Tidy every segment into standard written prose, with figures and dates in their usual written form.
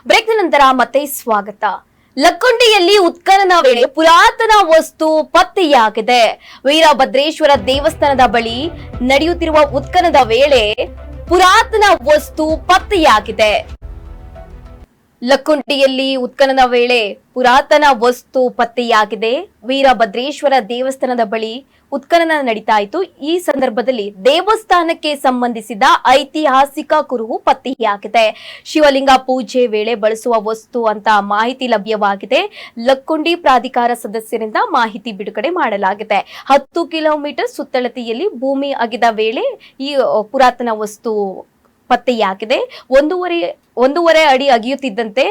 Break ನಂತರ ಮತ್ತೆ ಸ್ವಾಗತ. ಲಕ್ಕುಂಡಿಯಲ್ಲಿ ಉತ್ಖನನ ವೇಳೆ ಪುರಾತನ ವಸ್ತು ಪತ್ತೆಯಾಗಿದೆ. ವೀರಭದ್ರೇಶ್ವರ ದೇವಸ್ಥಾನದ ಬಳಿ ನಡೆಯುತ್ತಿರುವ ಉತ್ಖನನದ ವೇಳೆ ಪುರಾತನ ವಸ್ತು ಪತ್ತೆಯಾಗಿದೆ. ಲಕ್ಕುಂಡಿಯಲ್ಲಿ ಉತ್ಖನನ ವೇಳೆ ಪುರಾತನ ವಸ್ತು ಪತ್ತೆಯಾಗಿದೆ. ವೀರಭದ್ರೇಶ್ವರ ದೇವಸ್ಥಾನದ ಬಳಿ ಉತ್ಖನನ ನಡೀತಾ ಇತ್ತು. ಈ ಸಂದರ್ಭದಲ್ಲಿ ದೇವಸ್ಥಾನಕ್ಕೆ ಸಂಬಂಧಿಸಿದ ಐತಿಹಾಸಿಕ ಕುರುಹು ಪತ್ತೆಯಾಗಿದೆ. ಶಿವಲಿಂಗ ಪೂಜೆ ವೇಳೆ ಬಳಸುವ ವಸ್ತು ಅಂತ ಮಾಹಿತಿ ಲಭ್ಯವಾಗಿದೆ. ಲಕ್ಕುಂಡಿ ಪ್ರಾಧಿಕಾರ ಸದಸ್ಯರಿಂದ ಮಾಹಿತಿ ಬಿಡುಗಡೆ ಮಾಡಲಾಗಿದೆ. 10 ಕಿಲೋಮೀಟರ್ ಸುತ್ತಳತೆಯಲ್ಲಿ ಭೂಮಿ ಅಗೆದ ವೇಳೆ ಈ ಪುರಾತನ ವಸ್ತು ಪತ್ತೆಯಾಗಿದೆ. ಒಂದೂವರೆ ಅಡಿ ಅಗೆಯುತ್ತಿದ್ದಂತೆ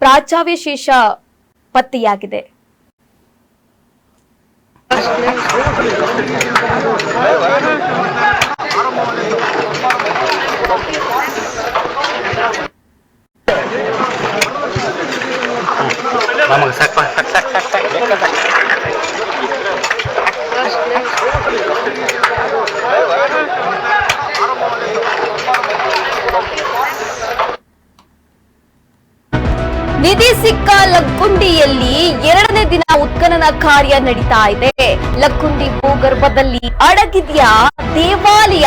ಪ್ರಾಚಾವ್ಯಶೇಷ ಪತ್ತೆಯಾಗಿದೆ. ನಿಧಿ ಸಿಕ್ಕ ಲಕ್ಕುಂಡಿಯಲ್ಲಿ 2ನೇ ದಿನ ಉತ್ಖನನ ಕಾರ್ಯ ನಡೀತಾ ಇದೆ. ಲಕ್ಕುಂಡಿ ಭೂಗರ್ಭದಲ್ಲಿ ಅಡಗಿದ್ಯಾ ದೇವಾಲಯ.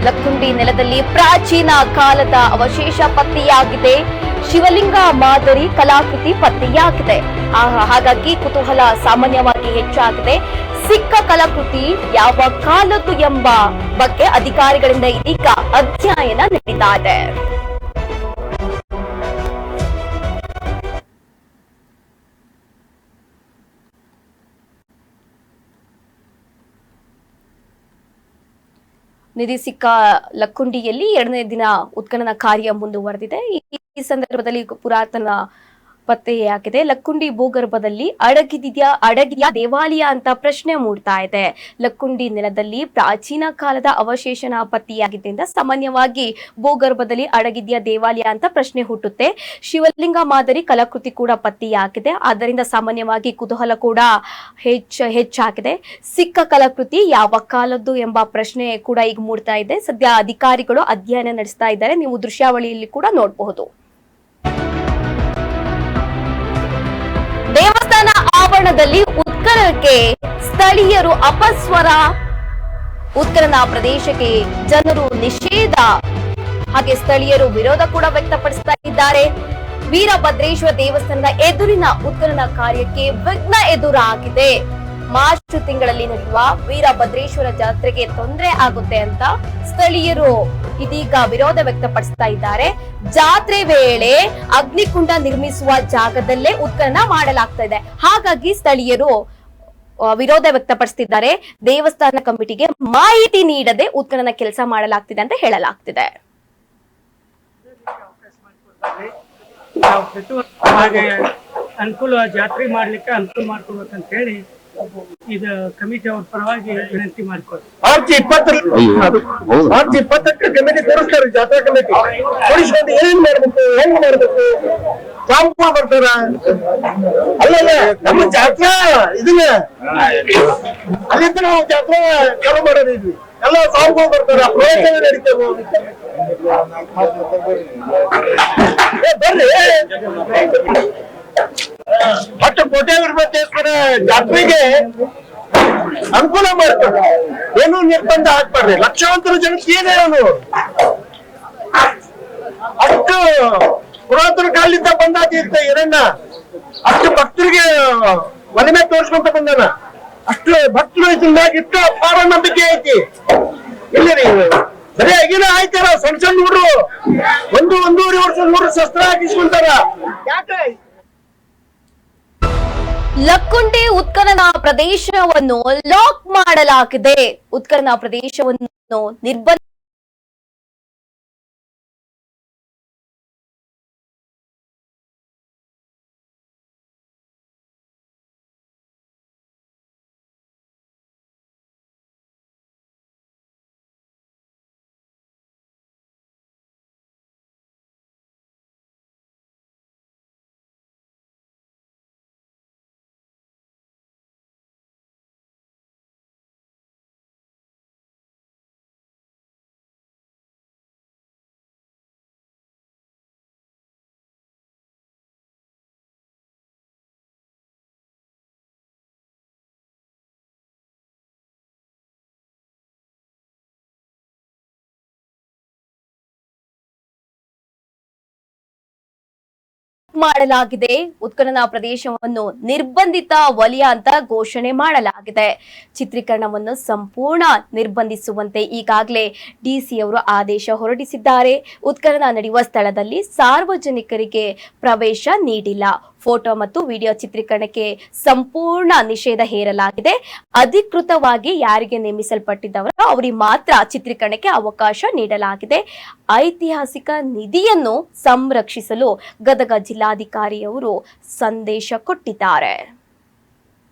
ಲಕ್ಕುಂಡಿ ನೆಲದಲ್ಲಿ ಪ್ರಾಚೀನ ಕಾಲದ ಅವಶೇಷ ಪತ್ತೆಯಾಗಿದೆ. ಶಿವಲಿಂಗ ಮಾದರಿ ಕಲಾಕೃತಿ ಪತ್ತೆಯಾಗಿದೆ. ಹಾಗಾಗಿ ಕುತೂಹಲ ಸಾಮಾನ್ಯವಾಗಿ ಹೆಚ್ಚಾಗಿದೆ. ಸಿಕ್ಕ ಕಲಾಕೃತಿ ಯಾವ ಕಾಲದ್ದು ಎಂಬ ಬಗ್ಗೆ ಅಧಿಕಾರಿಗಳಿಂದ ಇದೀಗ ಅಧ್ಯಯನ ನಡೀತಾ ಇದೆ. ನಿಧಿ ಸಿಕ್ಕ ಲಕ್ಕುಂಡಿಯಲ್ಲಿ 2ನೇ ದಿನ ಉತ್ಖನನ ಕಾರ್ಯ ಮುಂದುವರೆದಿದೆ. ಈ ಸಂದರ್ಭದಲ್ಲಿ ಪುರಾತನ ಪತ್ತೆಯಾಗಿದೆ. ಲಕ್ಕುಂಡಿ ಭೂಗರ್ಭದಲ್ಲಿ ಅಡಗಿದ್ಯಾ ದೇವಾಲಯ ಅಂತ ಪ್ರಶ್ನೆ ಮೂಡ್ತಾ ಇದೆ. ಲಕ್ಕುಂಡಿ ನೆಲದಲ್ಲಿ ಪ್ರಾಚೀನ ಕಾಲದ ಅವಶೇಷ ಪತ್ತೆಯಾಗಿದ್ದರಿಂದ ಸಾಮಾನ್ಯವಾಗಿ ಭೂಗರ್ಭದಲ್ಲಿ ಅಡಗಿದ್ಯಾ ದೇವಾಲಯ ಅಂತ ಪ್ರಶ್ನೆ ಹುಟ್ಟುತ್ತೆ. ಶಿವಲಿಂಗ ಮಾದರಿ ಕಲಾಕೃತಿ ಕೂಡ ಪತ್ತೆಯಾಗಿದೆ. ಆದ್ದರಿಂದ ಸಾಮಾನ್ಯವಾಗಿ ಕುತೂಹಲ ಕೂಡ ಹೆಚ್ಚಾಗಿದೆ. ಸಿಕ್ಕ ಕಲಾಕೃತಿ ಯಾವ ಕಾಲದ್ದು ಎಂಬ ಪ್ರಶ್ನೆ ಕೂಡ ಈಗ ಮೂಡ್ತಾ ಇದೆ. ಸದ್ಯ ಅಧಿಕಾರಿಗಳು ಅಧ್ಯಯನ ನಡೆಸ್ತಾ ಇದ್ದಾರೆ. ನೀವು ದೃಶ್ಯಾವಳಿಯಲ್ಲಿ ಕೂಡ ನೋಡಬಹುದು. ದೇವಸ್ಥಾನ ಆವರಣದಲ್ಲಿ ಉತ್ಖನನಕ್ಕೆ ಸ್ಥಳೀಯರು ಅಪಸ್ವರ. ಉತ್ಖನನ ಪ್ರದೇಶಕ್ಕೆ ಜನರು ನಿಷೇಧ, ಹಾಗೆ ಸ್ಥಳೀಯರು ವಿರೋಧ ಕೂಡ ವ್ಯಕ್ತಪಡಿಸ್ತಾ ಇದ್ದಾರೆ. ವೀರಭದ್ರೇಶ್ವರ ದೇವಸ್ಥಾನದ ಎದುರಿನ ಉತ್ಖನನ ಕಾರ್ಯಕ್ಕೆ ವಿಘ್ನ ಎದುರಾಗಿದೆ. ಮಾರ್ಚ್ ತಿಂಗಳಲ್ಲಿ ನಡೆಯುವ ವೀರಭದ್ರೇಶ್ವರ ಜಾತ್ರೆಗೆ ತೊಂದರೆ ಆಗುತ್ತೆ ಅಂತ ಸ್ಥಳೀಯರು ಇದೀಗ ವಿರೋಧ ವ್ಯಕ್ತಪಡಿಸ್ತಾ ಇದ್ದಾರೆ. ಜಾತ್ರೆ ವೇಳೆ ಅಗ್ನಿಕುಂಡ ನಿರ್ಮಿಸುವ ಜಾಗದಲ್ಲೇ ಉತ್ಖನನ ಮಾಡಲಾಗ್ತಾ ಇದೆ. ಹಾಗಾಗಿ ಸ್ಥಳೀಯರು ವಿರೋಧ ವ್ಯಕ್ತಪಡಿಸುತ್ತಿದ್ದಾರೆ. ದೇವಸ್ಥಾನ ಕಮಿಟಿಗೆ ಮಾಹಿತಿ ನೀಡದೆ ಉತ್ಖನನ ಕೆಲಸ ಮಾಡಲಾಗ್ತಿದೆ ಅಂತ ಹೇಳಲಾಗ್ತಿದೆ. ಅನುಕೂಲ ಜಾತ್ರೆ ಮಾಡ್ಲಿಕ್ಕೆ ಅನುಕೂಲ ಮಾಡ್ಕೊಡ್ಬೇಕಂತ ಹೇಳಿ ಇದು ಕಮಿಟಿ ಅವ್ರ ಪರವಾಗಿ ವಿನಂತಿ ಮಾಡ್ಕೊಡ್ತೀವಿ. ಮಾರ್ಚ್ 20ಕ್ಕೆ ಕಮಿಟಿ ತೋರಿಸ್ತಾರೆ. ಜಾತ್ರಾ ಕಮಿಟಿ ತೋರಿಸ್ಕೊಂಡು ಏನ್ ಮಾಡ್ಬೇಕು, ಹೆಂಗ್ ಮಾಡ್ಬೇಕು, ಸಾಂಪ ಬರ್ತಾರ. ಅಲ್ಲಲ್ಲ ನಮ್ಮ ಜಾತ್ರಾ ಇದನ್ನ ಅಲ್ಲಿಂದ ನಾವು ಜಾತ್ರಾ ಚಾಲು ಮಾಡೋದಿದ್ವಿ. ಎಲ್ಲ ಸಾಂಪ ಬರ್ತಾರ, ಪ್ರವಚನ ನಡೀತೇವೆ. ಬರ್ರಿ ಒಟ್ಟು ಕೋಟ್ಯಾಧಿಪತಿಗೋಸ್ಕರ ಜಾತ್ರೆಗೆ ಅನುಕೂಲ ಮಾಡ್ತಾರೆ. ಏನು ನಿರ್ಬಂಧ ಹಾಕ್ಬಾರ್ರಿ. ಲಕ್ಷಾಂತರ ಜನಕ್ಕೆ ಏನೇ ಅವನು ಅಷ್ಟು ಪುರಾತನ ಕಾಲದಿಂದ ಬಂದಾಗಿರ್ತ ಏನನ್ನ ಅಷ್ಟು ಭಕ್ತರಿಗೆ ಮನೆ ತೋರ್ಸ್ಕೊಂತ ಬಂದಾನ. ಅಷ್ಟು ಭಕ್ತರು ಇದ್ರಾಗ ಇಷ್ಟು ಅಪಾರ ನಂಬಿಕೆ ಐತಿ. ಇಲ್ಲ ರೀ ಬರೀ ಆಗಿನ ಆಯ್ತಾರ. ಸಣ್ಣ ಸಣ್ಣ ಹುಡ್ರು 1-1.5 ವರ್ಷ ಹುಡ್ರು ಶಸ್ತ್ರ ಹಾಕಿಸ್ಕೊಂತಾರ. ಯಾಕೆ ಲಕ್ಕುಂಡಿ ಉತ್ಖನನ ಪ್ರದೇಶವನ್ನು ಲಾಕ್ ಮಾಡಲಾಗಿದೆ. ಉತ್ಖನನ ಪ್ರದೇಶವನ್ನು ನಿರ್ಬಂಧ ಮಾಡಲಾಗಿದೆ. ಉತ್ಖನನ ಪ್ರದೇಶವನ್ನು ನಿರ್ಬಂಧಿತ ವಲಯ ಅಂತ ಘೋಷಣೆ ಮಾಡಲಾಗಿದೆ. ಚಿತ್ರೀಕರಣವನ್ನು ಸಂಪೂರ್ಣ ನಿರ್ಬಂಧಿಸುವಂತೆ ಈಗಾಗಲೇ ಡಿಸಿ ಅವರು ಆದೇಶ ಹೊರಡಿಸಿದ್ದಾರೆ. ಉತ್ಖನನ ನಡೆಯುವ ಸ್ಥಳದಲ್ಲಿ ಸಾರ್ವಜನಿಕರಿಗೆ ಪ್ರವೇಶ ನೀಡಿಲ್ಲ. ಫೋಟೋ ಮತ್ತು ವಿಡಿಯೋ ಚಿತ್ರೀಕರಣಕ್ಕೆ ಸಂಪೂರ್ಣ ನಿಷೇಧ ಹೇರಲಾಗಿದೆ. ಅಧಿಕೃತವಾಗಿ ಯಾರಿಗೆ ನೇಮಿಸಲ್ಪಟ್ಟಿದ್ದವರೋ ಅವರಿಗೆ ಮಾತ್ರ ಚಿತ್ರೀಕರಣಕ್ಕೆ ಅವಕಾಶ ನೀಡಲಾಗಿದೆ. ಐತಿಹಾಸಿಕ ನಿಧಿಯನ್ನು ಸಂರಕ್ಷಿಸಲು ಗದಗ ಜಿಲ್ಲಾಧಿಕಾರಿಯವರು ಸಂದೇಶ ಕೊಟ್ಟಿದ್ದಾರೆ.